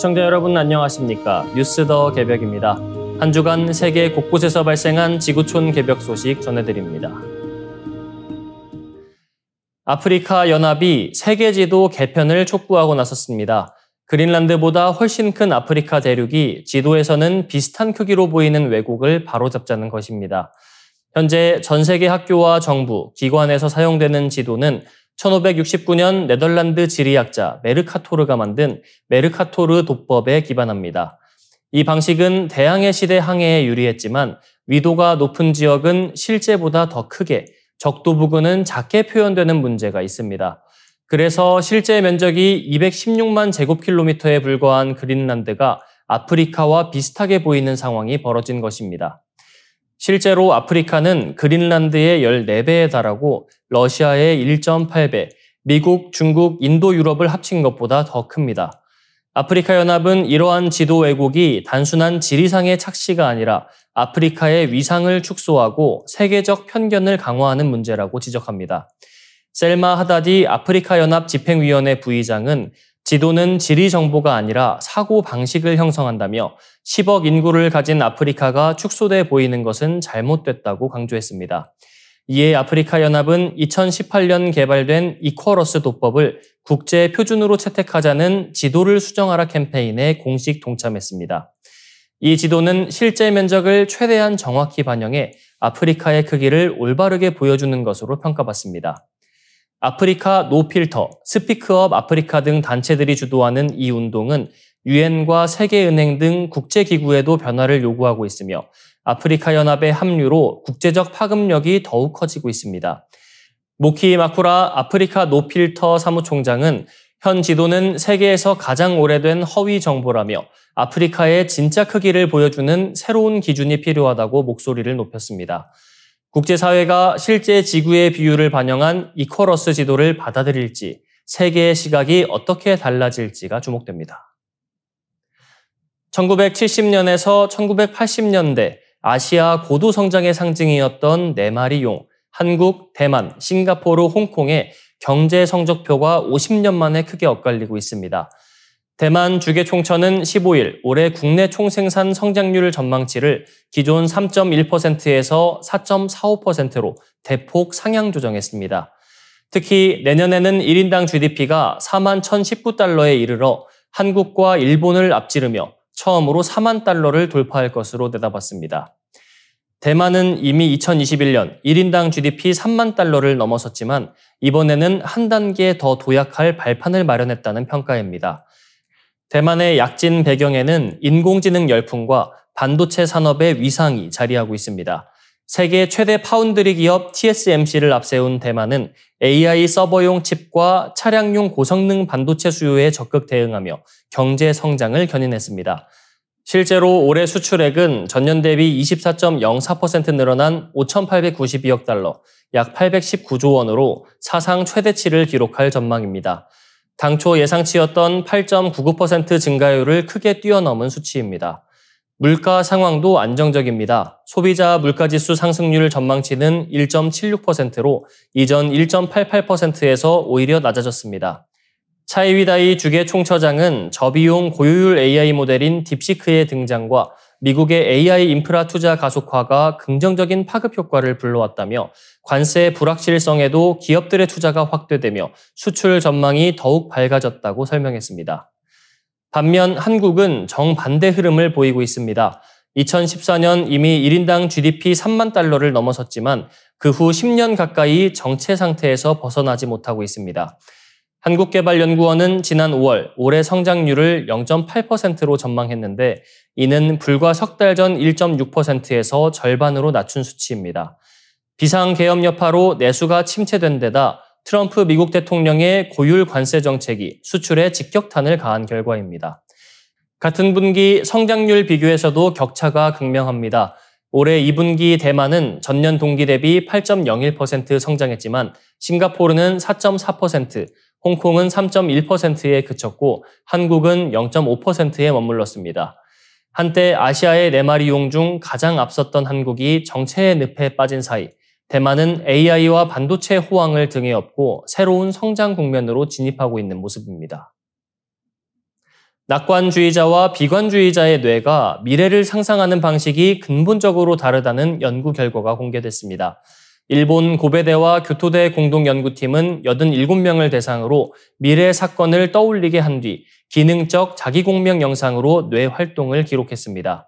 시청자 여러분 안녕하십니까? 뉴스 더 개벽입니다. 한 주간 세계 곳곳에서 발생한 지구촌 개벽 소식 전해드립니다. 아프리카 연합이 세계 지도 개편을 촉구하고 나섰습니다. 그린란드보다 훨씬 큰 아프리카 대륙이 지도에서는 비슷한 크기로 보이는 왜곡을 바로잡자는 것입니다. 현재 전 세계 학교와 정부, 기관에서 사용되는 지도는 1569년 네덜란드 지리학자 메르카토르가 만든 메르카토르 도법에 기반합니다. 이 방식은 대항해 시대 항해에 유리했지만 위도가 높은 지역은 실제보다 더 크게, 적도 부근은 작게 표현되는 문제가 있습니다. 그래서 실제 면적이 216만 제곱킬로미터에 불과한 그린란드가 아프리카와 비슷하게 보이는 상황이 벌어진 것입니다. 실제로 아프리카는 그린란드의 14배에 달하고 러시아의 1.8배, 미국, 중국, 인도, 유럽을 합친 것보다 더 큽니다. 아프리카 연합은 이러한 지도 왜곡이 단순한 지리상의 착시가 아니라 아프리카의 위상을 축소하고 세계적 편견을 강화하는 문제라고 지적합니다. 셀마 하다디 아프리카 연합 집행위원회 부의장은 지도는 지리 정보가 아니라 사고 방식을 형성한다며 10억 인구를 가진 아프리카가 축소돼 보이는 것은 잘못됐다고 강조했습니다. 이에 아프리카 연합은 2018년 개발된 이퀄러스 도법을 국제 표준으로 채택하자는 지도를 수정하라 캠페인에 공식 동참했습니다. 이 지도는 실제 면적을 최대한 정확히 반영해 아프리카의 크기를 올바르게 보여주는 것으로 평가받습니다. 아프리카 노필터, 스피크업 아프리카 등 단체들이 주도하는 이 운동은 유엔과 세계은행 등 국제기구에도 변화를 요구하고 있으며 아프리카 연합의 합류로 국제적 파급력이 더욱 커지고 있습니다. 모키 마쿠라 아프리카 노필터 사무총장은 현 지도는 세계에서 가장 오래된 허위 정보라며 아프리카의 진짜 크기를 보여주는 새로운 기준이 필요하다고 목소리를 높였습니다. 국제사회가 실제 지구의 비율을 반영한 이퀄러스 지도를 받아들일지, 세계의 시각이 어떻게 달라질지가 주목됩니다. 1970년에서 1980년대 아시아 고도 성장의 상징이었던 4마리 용, 한국, 대만, 싱가포르, 홍콩의 경제 성적표가 50년 만에 크게 엇갈리고 있습니다. 대만 주계총처는 15일 올해 국내 총생산 성장률 전망치를 기존 3.1%에서 4.45%로 대폭 상향 조정했습니다. 특히 내년에는 1인당 GDP가 4만 1,019달러에 이르러 한국과 일본을 앞지르며 처음으로 4만 달러를 돌파할 것으로 내다봤습니다. 대만은 이미 2021년 1인당 GDP 3만 달러를 넘어섰지만 이번에는 한 단계 더 도약할 발판을 마련했다는 평가입니다. 대만의 약진 배경에는 인공지능 열풍과 반도체 산업의 위상이 자리하고 있습니다. 세계 최대 파운드리 기업 TSMC를 앞세운 대만은 AI 서버용 칩과 차량용 고성능 반도체 수요에 적극 대응하며 경제 성장을 견인했습니다. 실제로 올해 수출액은 전년 대비 24.04% 늘어난 5,892억 달러, 약 819조 원으로 사상 최대치를 기록할 전망입니다. 당초 예상치였던 8.99% 증가율을 크게 뛰어넘은 수치입니다. 물가 상황도 안정적입니다. 소비자 물가지수 상승률 전망치는 1.76%로 이전 1.88%에서 오히려 낮아졌습니다. 차이위다이 주계총처장은 저비용 고효율 AI 모델인 딥시크의 등장과 미국의 AI 인프라 투자 가속화가 긍정적인 파급 효과를 불러왔다며 관세 불확실성에도 기업들의 투자가 확대되며 수출 전망이 더욱 밝아졌다고 설명했습니다. 반면 한국은 정반대 흐름을 보이고 있습니다. 2014년 이미 1인당 GDP 3만 달러를 넘어섰지만 그 후 10년 가까이 정체 상태에서 벗어나지 못하고 있습니다. 한국개발연구원은 지난 5월 올해 성장률을 0.8%로 전망했는데 이는 불과 석 달 전 1.6%에서 절반으로 낮춘 수치입니다. 비상계엄 여파로 내수가 침체된 데다 트럼프 미국 대통령의 고율 관세 정책이 수출에 직격탄을 가한 결과입니다. 같은 분기 성장률 비교에서도 격차가 극명합니다. 올해 2분기 대만은 전년 동기 대비 8.01% 성장했지만 싱가포르는 4.4%, 홍콩은 3.1%에 그쳤고 한국은 0.5%에 머물렀습니다. 한때 아시아의 4마리 용 중 가장 앞섰던 한국이 정체의 늪에 빠진 사이 대만은 AI와 반도체 호황을 등에 업고 새로운 성장 국면으로 진입하고 있는 모습입니다. 낙관주의자와 비관주의자의 뇌가 미래를 상상하는 방식이 근본적으로 다르다는 연구 결과가 공개됐습니다. 일본 고베대와 교토대 공동연구팀은 87명을 대상으로 미래 사건을 떠올리게 한 뒤 기능적 자기공명 영상으로 뇌 활동을 기록했습니다.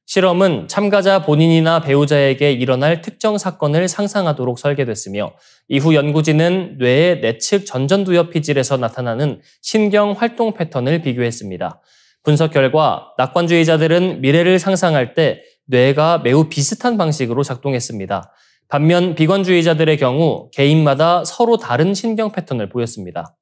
실험은 참가자 본인이나 배우자에게 일어날 특정 사건을 상상하도록 설계됐으며 이후 연구진은 뇌의 내측 전전두엽 피질에서 나타나는 신경 활동 패턴을 비교했습니다. 분석 결과 낙관주의자들은 미래를 상상할 때 뇌가 매우 비슷한 방식으로 작동했습니다. 반면 비관주의자들의 경우 개인마다 서로 다른 신경 패턴을 보였습니다.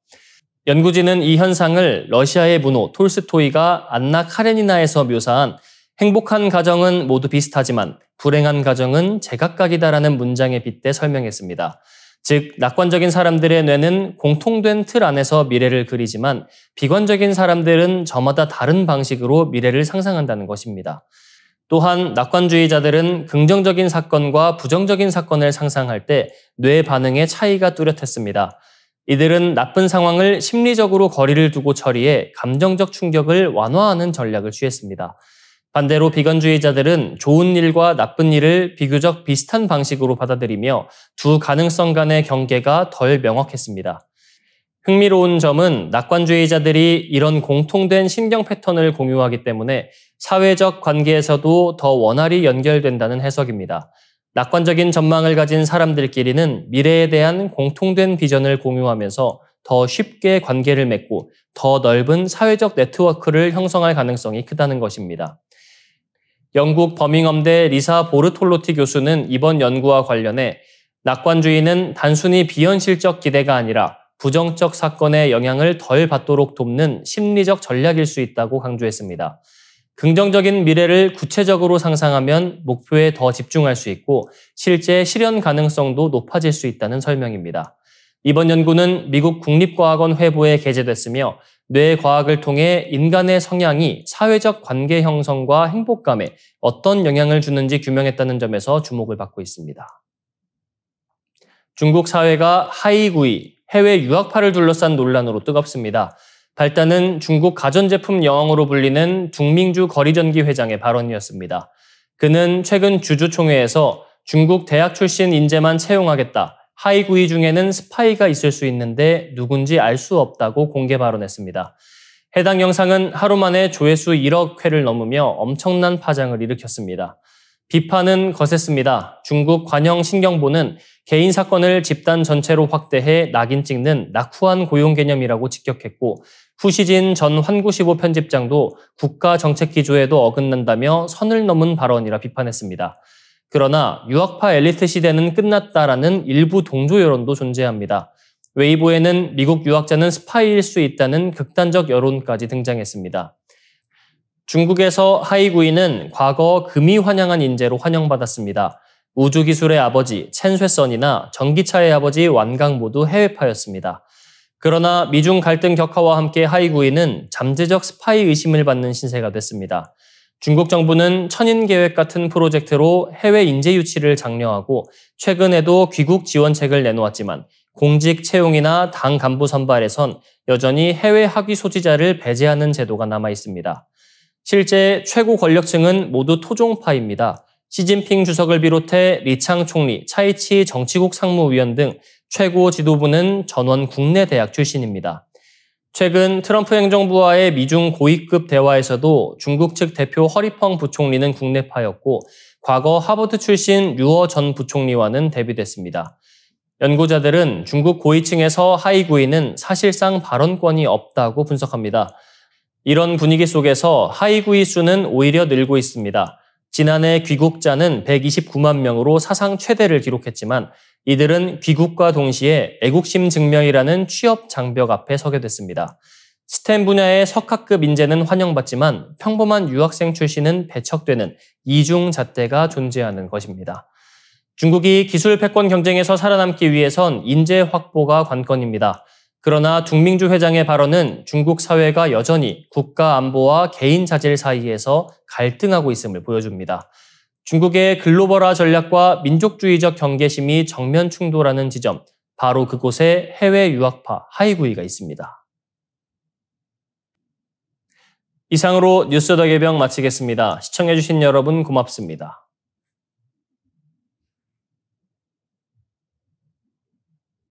연구진은 이 현상을 러시아의 문호 톨스토이가 안나 카레니나에서 묘사한 행복한 가정은 모두 비슷하지만 불행한 가정은 제각각이다라는 문장에 빗대 설명했습니다. 즉, 낙관적인 사람들의 뇌는 공통된 틀 안에서 미래를 그리지만 비관적인 사람들은 저마다 다른 방식으로 미래를 상상한다는 것입니다. 또한 낙관주의자들은 긍정적인 사건과 부정적인 사건을 상상할 때 뇌 반응의 차이가 뚜렷했습니다. 이들은 나쁜 상황을 심리적으로 거리를 두고 처리해 감정적 충격을 완화하는 전략을 취했습니다. 반대로 비관주의자들은 좋은 일과 나쁜 일을 비교적 비슷한 방식으로 받아들이며 두 가능성 간의 경계가 덜 명확했습니다. 흥미로운 점은 낙관주의자들이 이런 공통된 신경 패턴을 공유하기 때문에 사회적 관계에서도 더 원활히 연결된다는 해석입니다. 낙관적인 전망을 가진 사람들끼리는 미래에 대한 공통된 비전을 공유하면서 더 쉽게 관계를 맺고 더 넓은 사회적 네트워크를 형성할 가능성이 크다는 것입니다. 영국 버밍엄대 리사 보르톨로티 교수는 이번 연구와 관련해 낙관주의는 단순히 비현실적 기대가 아니라 부정적 사건의 영향을 덜 받도록 돕는 심리적 전략일 수 있다고 강조했습니다. 긍정적인 미래를 구체적으로 상상하면 목표에 더 집중할 수 있고 실제 실현 가능성도 높아질 수 있다는 설명입니다. 이번 연구는 미국 국립과학원 회보에 게재됐으며 뇌과학을 통해 인간의 성향이 사회적 관계 형성과 행복감에 어떤 영향을 주는지 규명했다는 점에서 주목을 받고 있습니다. 중국 사회가 하이구이, 해외 유학파를 둘러싼 논란으로 뜨겁습니다. 발단은 중국 가전제품 여왕으로 불리는 둥밍주 거리전기 회장의 발언이었습니다. 그는 최근 주주총회에서 중국 대학 출신 인재만 채용하겠다. 하이구이 중에는 스파이가 있을 수 있는데 누군지 알 수 없다고 공개 발언했습니다. 해당 영상은 하루 만에 조회수 1억 회를 넘으며 엄청난 파장을 일으켰습니다. 비판은 거셌습니다. 중국 관영신경보는 개인 사건을 집단 전체로 확대해 낙인 찍는 낙후한 고용 개념이라고 직격했고 후시진 전 환구시보 편집장도 국가 정책 기조에도 어긋난다며 선을 넘은 발언이라 비판했습니다. 그러나 유학파 엘리트 시대는 끝났다라는 일부 동조 여론도 존재합니다. 웨이보에는 미국 유학자는 스파이일 수 있다는 극단적 여론까지 등장했습니다. 중국에서 하이구이는 과거 금이 환영한 인재로 환영받았습니다. 우주기술의 아버지 첸쇠선이나 전기차의 아버지 완강 모두 해외파였습니다. 그러나 미중 갈등 격화와 함께 하이구이는 잠재적 스파이 의심을 받는 신세가 됐습니다. 중국 정부는 천인계획 같은 프로젝트로 해외 인재 유치를 장려하고 최근에도 귀국 지원책을 내놓았지만 공직 채용이나 당 간부 선발에선 여전히 해외 학위 소지자를 배제하는 제도가 남아 있습니다. 실제 최고 권력층은 모두 토종파입니다. 시진핑 주석을 비롯해 리창 총리, 차이치 정치국 상무위원 등 최고 지도부는 전원 국내 대학 출신입니다. 최근 트럼프 행정부와의 미중 고위급 대화에서도 중국 측 대표 허리펑 부총리는 국내파였고 과거 하버드 출신 류어 전 부총리와는 대비됐습니다. 연구자들은 중국 고위층에서 하이구이는 사실상 발언권이 없다고 분석합니다. 이런 분위기 속에서 하이구이 수는 오히려 늘고 있습니다. 지난해 귀국자는 129만 명으로 사상 최대를 기록했지만 이들은 귀국과 동시에 애국심 증명이라는 취업 장벽 앞에 서게 됐습니다. 스템 분야의 석학급 인재는 환영받지만 평범한 유학생 출신은 배척되는 이중잣대가 존재하는 것입니다. 중국이 기술 패권 경쟁에서 살아남기 위해선 인재 확보가 관건입니다. 그러나 둥밍주 회장의 발언은 중국 사회가 여전히 국가 안보와 개인 자질 사이에서 갈등하고 있음을 보여줍니다. 중국의 글로벌화 전략과 민족주의적 경계심이 정면 충돌하는 지점, 바로 그곳에 해외 유학파 하이구이가 있습니다. 이상으로 뉴스 더 개병 마치겠습니다. 시청해주신 여러분 고맙습니다.